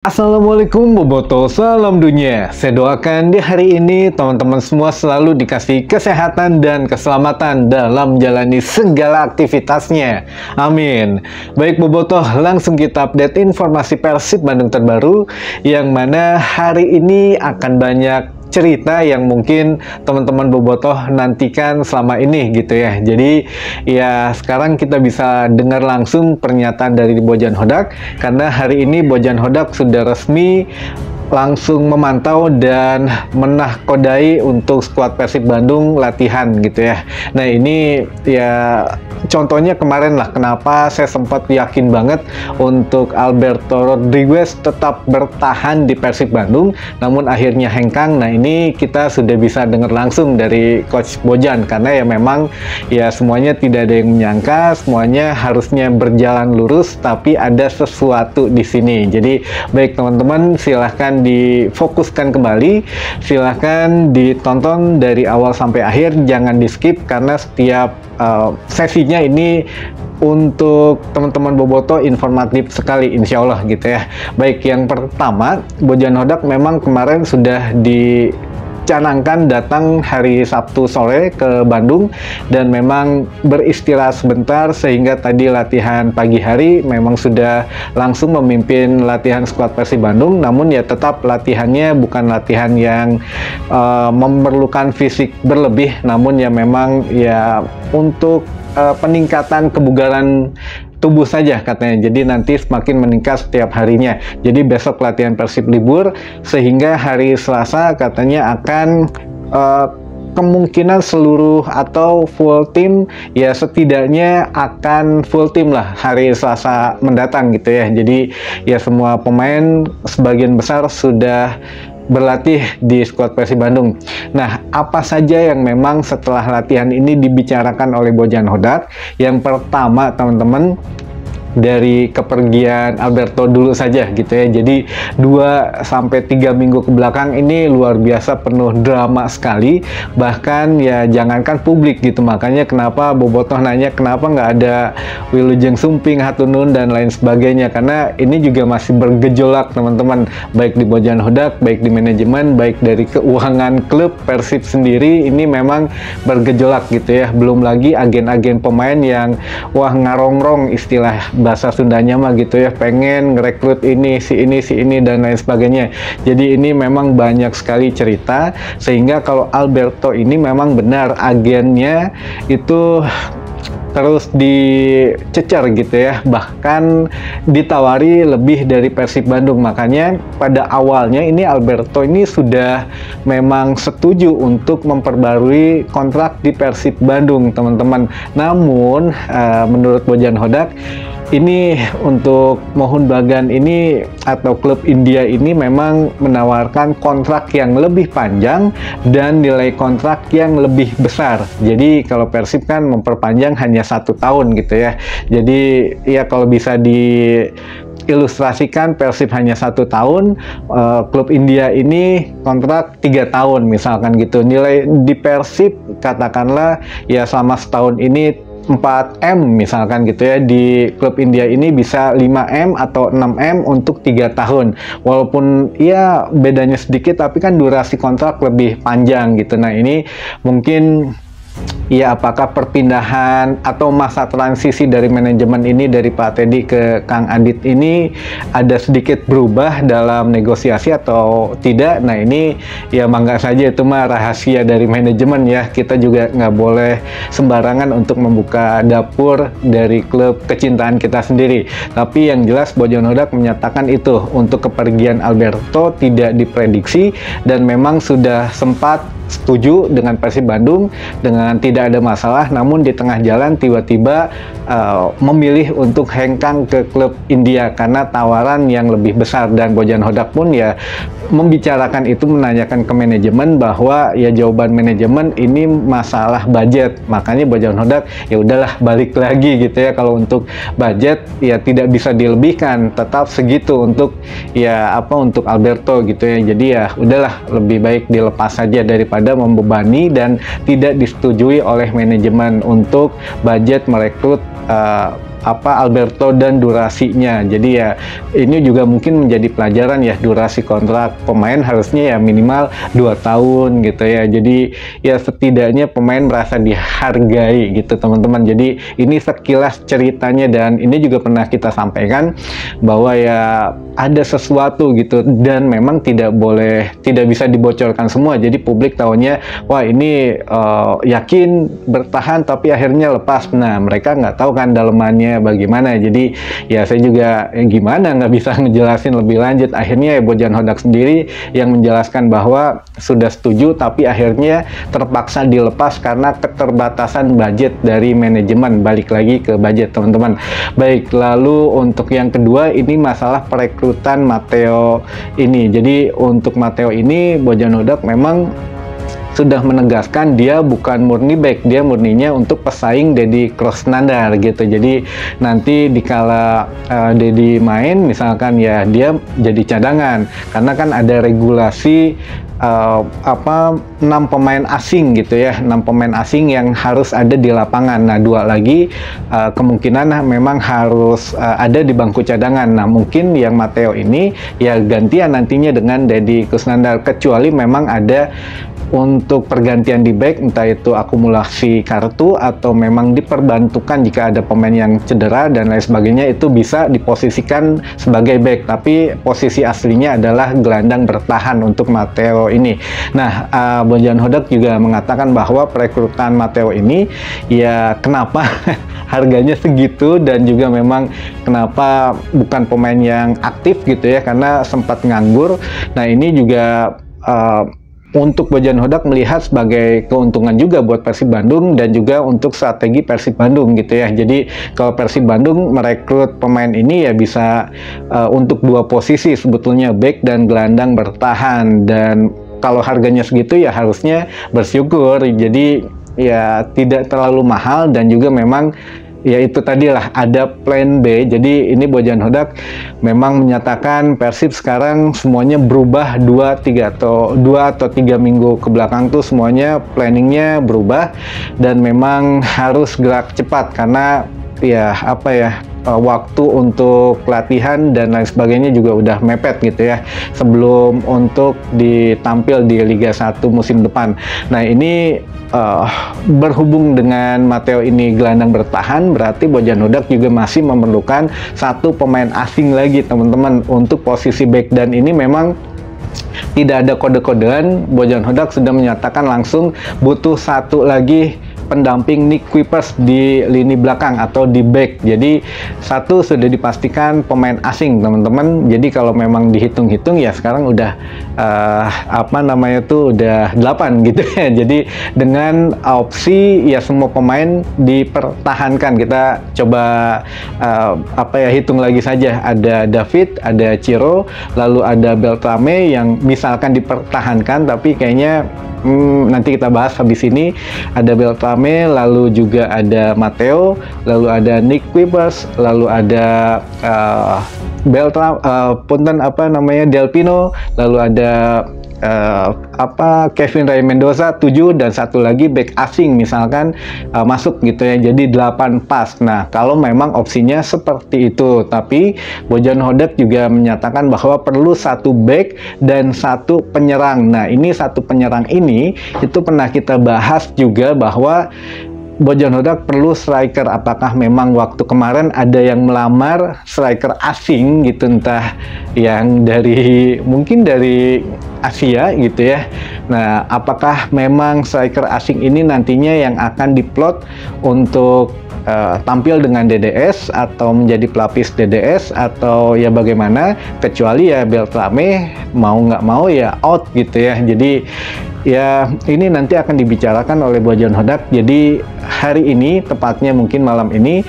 Assalamualaikum Boboto, salam dunia. Saya doakan di hari ini teman-teman semua selalu dikasih kesehatan dan keselamatan dalam menjalani segala aktivitasnya. Amin. Baik Boboto, langsung kita update informasi Persib Bandung terbaru, yang mana hari ini akan banyak cerita yang mungkin teman-teman Bobotoh nantikan selama ini gitu ya. Jadi ya sekarang kita bisa dengar langsung pernyataan dari Bojan Hodak, karena hari ini Bojan Hodak sudah resmi langsung memantau dan menahkodai untuk skuad Persib Bandung latihan gitu ya. Nah ini ya contohnya kemarin lah kenapa saya sempat yakin banget untuk Alberto Rodriguez tetap bertahan di Persib Bandung, namun akhirnya hengkang. Nah ini kita sudah bisa dengar langsung dari Coach Bojan, karena ya memang ya semuanya tidak ada yang menyangka, semuanya harusnya berjalan lurus, tapi ada sesuatu di sini. Jadi baik teman-teman, silahkan difokuskan kembali, silahkan ditonton dari awal sampai akhir, jangan di skip, karena setiap sesinya ini untuk teman-teman Boboto informatif sekali insya Allah gitu ya. Baik, yang pertama, Bojan Hodak memang kemarin sudah dicanangkan datang hari Sabtu sore ke Bandung dan memang beristirahat sebentar, sehingga tadi latihan pagi hari memang sudah langsung memimpin latihan skuad Persib Bandung. Namun ya tetap latihannya bukan latihan yang memerlukan fisik berlebih, namun ya memang ya untuk peningkatan kebugaran tubuh saja katanya. Jadi nanti semakin meningkat setiap harinya. Jadi besok latihan Persib libur, sehingga hari Selasa katanya akan kemungkinan seluruh atau full tim, ya setidaknya akan full tim lah hari Selasa mendatang gitu ya. Jadi ya semua pemain sebagian besar sudah berlatih di skuad Persib Bandung. Nah, apa saja yang memang setelah latihan ini dibicarakan oleh Bojan Hodak? Yang pertama, teman-teman, dari kepergian Alberto dulu saja gitu ya. Jadi 2-3 minggu ke belakang ini luar biasa penuh drama sekali, bahkan ya jangankan publik gitu. Makanya kenapa Bobotoh nanya kenapa nggak ada Wilujeng Sumping, Hatunun dan lain sebagainya, karena ini juga masih bergejolak teman-teman, baik di Bojan Hodak, baik di manajemen, baik dari keuangan klub Persib sendiri, ini memang bergejolak gitu ya. Belum lagi agen-agen pemain yang wah ngarongrong, istilah bahasa Sundanya mah gitu ya, pengen ngerekrut ini si ini dan lain sebagainya. Jadi ini memang banyak sekali cerita, sehingga kalau Alberto ini memang benar agennya itu terus dicecar gitu ya, bahkan ditawari lebih dari Persib Bandung. Makanya pada awalnya ini Alberto ini sudah memang setuju untuk memperbarui kontrak di Persib Bandung teman-teman. Namun menurut Bojan Hodak, ini untuk Mohun Bagan ini atau klub India ini memang menawarkan kontrak yang lebih panjang dan nilai kontrak yang lebih besar. Jadi kalau Persib kan memperpanjang hanya 1 tahun gitu ya. Jadi ya kalau bisa ilustrasikan, Persib hanya 1 tahun, klub India ini kontrak 3 tahun misalkan gitu. Nilai di Persib katakanlah ya selama setahun ini 4M misalkan gitu ya, di klub India ini bisa 5M atau 6M untuk 3 tahun. Walaupun ya bedanya sedikit, tapi kan durasi kontrak lebih panjang gitu. Nah ini mungkin ya apakah perpindahan atau masa transisi dari manajemen ini dari Pak Teddy ke Kang Adit ini ada sedikit berubah dalam negosiasi atau tidak. Nah ini ya mangga saja, itu mah rahasia dari manajemen ya. Kita juga nggak boleh sembarangan untuk membuka dapur dari klub kecintaan kita sendiri. Tapi yang jelas Bojan Hodak menyatakan itu untuk kepergian Alberto tidak diprediksi dan memang sudah sempat setuju dengan Persib Bandung dengan tidak ada masalah, namun di tengah jalan tiba-tiba memilih untuk hengkang ke klub India karena tawaran yang lebih besar. Dan Bojan Hodak pun ya membicarakan itu, menanyakan ke manajemen bahwa ya jawaban manajemen ini masalah budget. Makanya Bojan Hodak ya udahlah balik lagi gitu ya, kalau untuk budget ya tidak bisa dilebihkan, tetap segitu untuk ya untuk Alberto gitu ya. Jadi ya udahlah lebih baik dilepas saja daripada membebani dan tidak disetujui oleh manajemen untuk budget merekrut Alberto dan durasinya. Jadi ya ini juga mungkin menjadi pelajaran ya, durasi kontrak pemain harusnya ya minimal 2 tahun gitu ya. Jadi ya setidaknya pemain merasa dihargai gitu teman-teman. Jadi ini sekilas ceritanya, dan ini juga pernah kita sampaikan bahwa ya ada sesuatu gitu, dan memang tidak bisa dibocorkan semua. Jadi publik tahunya wah ini yakin bertahan tapi akhirnya lepas. Nah mereka nggak tahu kan dalemannya bagaimana. Jadi ya saya juga gimana nggak bisa ngejelasin lebih lanjut. Akhirnya ya Bojan Hodak sendiri yang menjelaskan bahwa sudah setuju tapi akhirnya terpaksa dilepas karena keterbatasan budget dari manajemen. Balik lagi ke budget teman-teman. Baik, lalu untuk yang kedua ini masalah perekrutan Matteo ini. Jadi untuk Matteo ini Bojan Hodak memang sudah menegaskan dia bukan murni back, dia murninya untuk pesaing Deddy Krosnandar gitu. Jadi nanti dikala Deddy main misalkan ya dia jadi cadangan, karena kan ada regulasi 6 pemain asing gitu ya, 6 pemain asing yang harus ada di lapangan. Nah 2 lagi kemungkinan memang harus ada di bangku cadangan. Nah mungkin yang Matteo ini ya gantian nantinya dengan Deddy Krosnandar, kecuali memang ada untuk pergantian di back, entah itu akumulasi kartu atau memang diperbantukan jika ada pemain yang cedera dan lain sebagainya, itu bisa diposisikan sebagai back, tapi posisi aslinya adalah gelandang bertahan untuk Matteo ini. Nah Bojan Hodak juga mengatakan bahwa perekrutan Matteo ini ya kenapa harganya segitu, dan juga memang kenapa bukan pemain yang aktif gitu ya, karena sempat nganggur. Nah ini juga untuk Bojan Hodak melihat sebagai keuntungan juga buat Persib Bandung dan juga untuk strategi Persib Bandung gitu ya. Jadi kalau Persib Bandung merekrut pemain ini ya bisa untuk 2 posisi sebetulnya, back dan gelandang bertahan, dan kalau harganya segitu ya harusnya bersyukur. Jadi ya tidak terlalu mahal, dan juga memang ya itu tadilah ada plan B. Jadi ini Bojan Hodak memang menyatakan Persib sekarang semuanya berubah 2 atau 3 minggu ke belakang tuh semuanya planningnya berubah, dan memang harus gerak cepat karena ya waktu untuk latihan dan lain sebagainya juga udah mepet gitu ya, sebelum untuk ditampil di Liga 1 musim depan. Nah ini berhubung dengan Matteo ini gelandang bertahan, berarti Bojan Hodak juga masih memerlukan 1 pemain asing lagi teman-teman untuk posisi back, dan ini memang tidak ada kode-kodean. Bojan Hodak sudah menyatakan langsung butuh 1 lagi pendamping Nick Kuipers di lini belakang atau di back. Jadi 1 sudah dipastikan pemain asing teman-teman. Jadi kalau memang dihitung-hitung ya sekarang udah udah 8 gitu ya. Jadi dengan opsi ya semua pemain dipertahankan. Kita coba hitung lagi saja. Ada David, ada Ciro, lalu ada Beltrame yang misalkan dipertahankan, tapi kayaknya nanti kita bahas habis ini. Ada Beltrame, lalu juga ada Matteo, lalu ada Nick Kuipers, lalu ada Delpino, lalu ada Kevin Ray Mendoza 7, dan 1 lagi back asing misalkan masuk gitu ya, jadi 8 pas. Nah kalau memang opsinya seperti itu, tapi Bojan Hodak juga menyatakan bahwa perlu 1 back dan 1 penyerang. Nah ini 1 penyerang ini itu pernah kita bahas juga bahwa Bojan Hodak perlu striker. Apakah memang waktu kemarin ada yang melamar striker asing gitu, entah yang mungkin dari Asia gitu ya. Nah apakah memang striker asing ini nantinya yang akan diplot untuk tampil dengan DDS atau menjadi pelapis DDS, atau ya bagaimana, kecuali ya Beltrame mau nggak mau ya out gitu ya. Jadi ya ini nanti akan dibicarakan oleh Bojan Hodak. Jadi hari ini, tepatnya mungkin malam ini,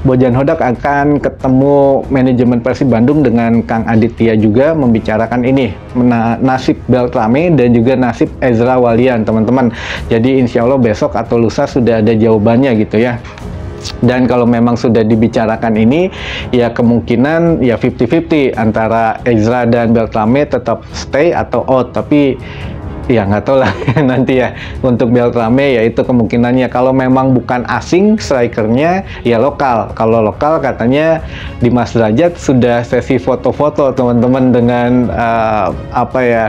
Bojan Hodak akan ketemu manajemen Persib Bandung dengan Kang Aditya juga membicarakan ini, nasib Beltrame dan juga nasib Ezra Walian teman-teman. Jadi insya Allah besok atau lusa sudah ada jawabannya gitu ya. Dan kalau memang sudah dibicarakan ini, ya kemungkinan ya 50-50 antara Ezra dan Beltrame tetap stay atau out. Tapi Ya nggak tahu lah nanti ya untuk Beltrame, yaitu kemungkinannya kalau memang bukan asing strikernya ya lokal. Kalau lokal katanya Dimas Derajat sudah sesi foto-foto teman-teman dengan apa ya,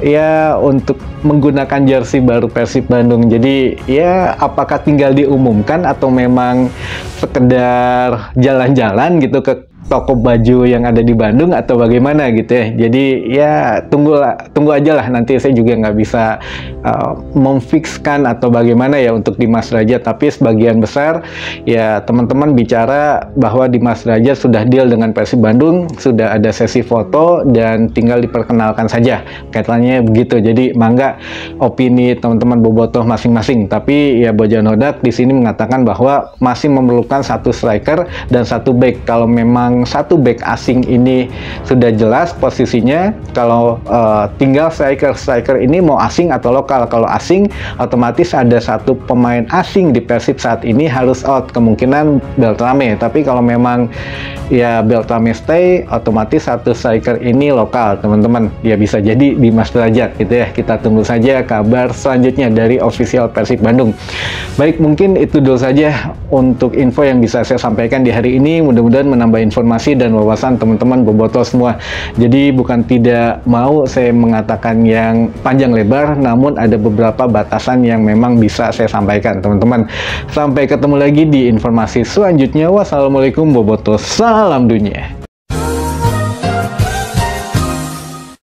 ya untuk menggunakan jersey baru Persib Bandung. Jadi ya apakah tinggal diumumkan atau memang sekedar jalan-jalan gitu ke toko baju yang ada di Bandung atau bagaimana gitu ya. Jadi ya tunggu aja lah, nanti saya juga nggak bisa memfikskan atau bagaimana ya untuk Dimas Derajat, tapi sebagian besar ya teman-teman bicara bahwa Dimas Derajat sudah deal dengan Persib Bandung, sudah ada sesi foto dan tinggal diperkenalkan saja, kaitannya begitu. Jadi mangga opini teman-teman bobotoh masing-masing, tapi ya Bojan Hodak di sini mengatakan bahwa masih memerlukan satu striker dan satu back. Kalau memang satu back asing ini sudah jelas posisinya, kalau tinggal striker ini mau asing atau lokal. Kalau asing otomatis ada satu pemain asing di Persib saat ini harus out, kemungkinan Beltrame. Tapi kalau memang ya Beltrame stay, otomatis satu striker ini lokal teman-teman. Ya bisa jadi Dimas Derajat gitu ya. Kita tunggu saja kabar selanjutnya dari official Persib Bandung. Baik, mungkin itu dulu saja untuk info yang bisa saya sampaikan di hari ini. Mudah-mudahan menambah informasi dan wawasan teman-teman bobotoh semua. Jadi bukan tidak mau saya mengatakan yang panjang lebar, namun ada beberapa batasan yang memang bisa saya sampaikan teman-teman. Sampai ketemu lagi di informasi selanjutnya. Wassalamualaikum bobotoh, salam dunia.